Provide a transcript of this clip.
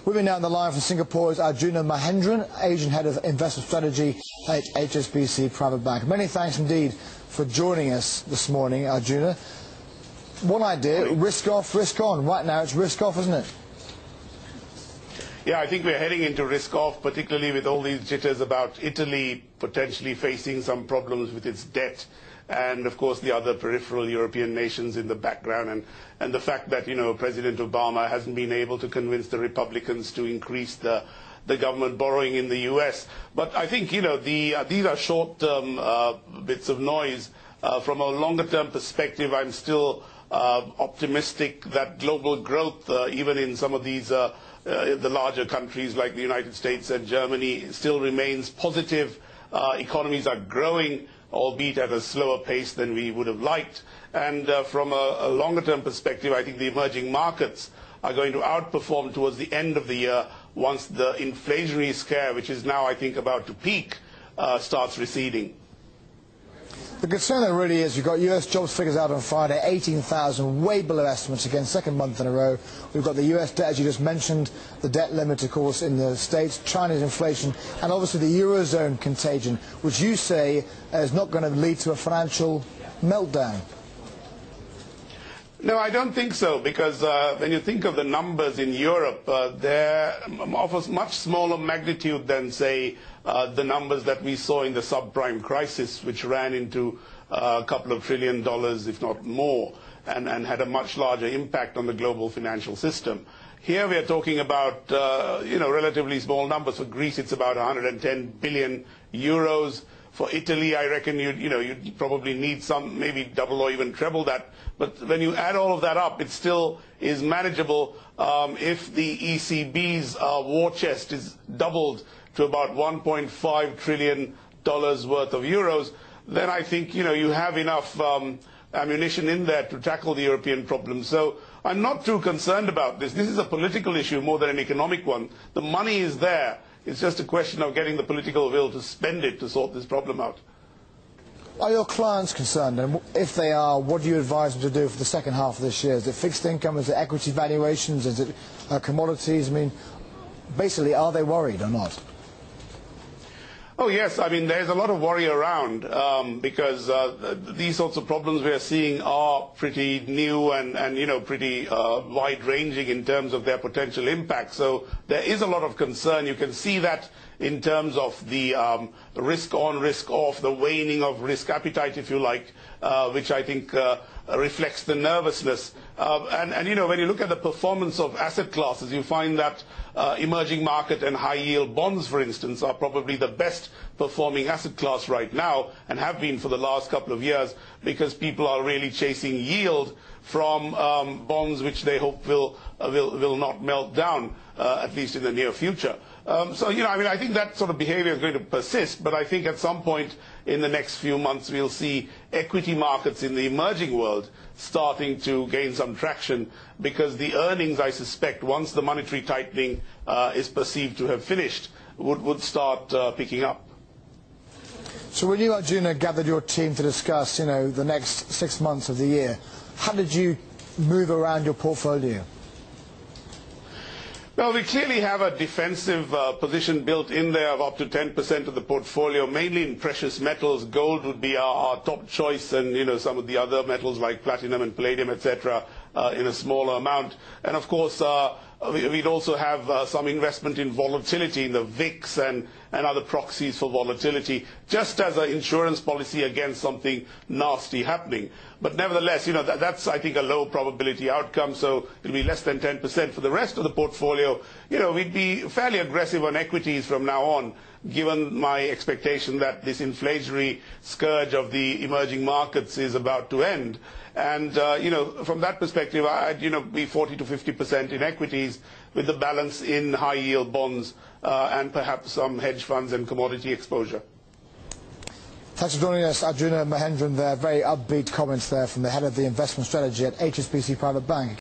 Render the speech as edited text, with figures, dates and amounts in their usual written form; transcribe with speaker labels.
Speaker 1: With me now on the line from Singapore is Arjuna Mahendran, Asian Head of Investment Strategy at HSBC Private Bank. Many thanks indeed for joining us this morning, Arjuna. One idea, risk off, risk on. Right now it's risk off, isn't it?
Speaker 2: Yeah, I think we're heading into risk off, particularly with all these jitters about Italy potentially facing some problems with its debt, and of course the other peripheral European nations in the background, and the fact that, President Obama hasn't been able to convince the Republicans to increase the government borrowing in the US. But I think, these are short-term bits of noise. From a longer-term perspective, I'm still optimistic that global growth, even in some of these the larger countries like the United States and Germany, still remains positive. Economies are growing, albeit at a slower pace than we would have liked. And from a longer-term perspective, I think the emerging markets are going to outperform towards the end of the year once the inflationary scare, which is now, I think, about to peak, starts receding.
Speaker 1: The concern there really is, you've got US jobs figures out on Friday, 18,000, way below estimates again, second month in a row. We've got the US debt, as you just mentioned, the debt limit, of course, in the States, China's inflation, and obviously the Eurozone contagion, which you say is not going to lead to a financial meltdown.
Speaker 2: No, I don't think so, because when you think of the numbers in Europe, they're of a much smaller magnitude than, say, the numbers that we saw in the subprime crisis, which ran into a couple of $1 trillion, if not more, and had a much larger impact on the global financial system. Here we are talking about, relatively small numbers. For Greece, it's about 110 billion euros. For Italy, I reckon you'd probably need some, maybe double or even treble that. But when you add all of that up, it still is manageable. If the ECB's war chest is doubled to about $1.5 trillion worth of euros, then I think you have enough ammunition in there to tackle the European problem. So I'm not too concerned about this. This is a political issue more than an economic one. The money is there. It's just a question of getting the political will to spend it to sort this problem out.
Speaker 1: Are your clients concerned? And if they are, what do you advise them to do for the second half of this year? Is it fixed income? Is it equity valuations? Is it commodities? I mean, basically, are they worried or not?
Speaker 2: Oh, yes. I mean, there's a lot of worry around because these sorts of problems we are seeing are pretty new and pretty wide-ranging in terms of their potential impact. So there is a lot of concern. You can see that in terms of the risk on, risk off, the waning of risk appetite, if you like, which I think reflects the nervousness. And when you look at the performance of asset classes, you find that emerging market and high-yield bonds, for instance, are probably the best performing asset class right now and have been for the last couple of years, because people are really chasing yield from bonds which they hope will not melt down, at least in the near future. I think that sort of behavior is going to persist, but I think at some point in the next few months we'll see equity markets in the emerging world starting to gain some traction, because the earnings, I suspect, once the monetary tightening is perceived to have finished, would start picking up.
Speaker 1: So when you, Arjuna, gathered your team to discuss, the next 6 months of the year, how did you move around your portfolio?
Speaker 2: Well, we clearly have a defensive position built in there of up to 10% of the portfolio, mainly in precious metals. Gold would be our top choice, and some of the other metals like platinum and palladium, etc., in a smaller amount. And of course, we'd also have some investment in volatility, in the VIX and other proxies for volatility, just as an insurance policy against something nasty happening. But nevertheless, that's, I think, a low probability outcome, so it'll be less than 10%. For the rest of the portfolio, we'd be fairly aggressive on equities from now on, given my expectation that this inflationary scourge of the emerging markets is about to end. And, from that perspective, I'd, be 40 to 50% in equities, with the balance in high-yield bonds and perhaps some hedge funds and commodity exposure.
Speaker 1: Thanks for joining us, Arjuna Mahendran there. Very upbeat comments there from the head of the investment strategy at HSBC Private Bank.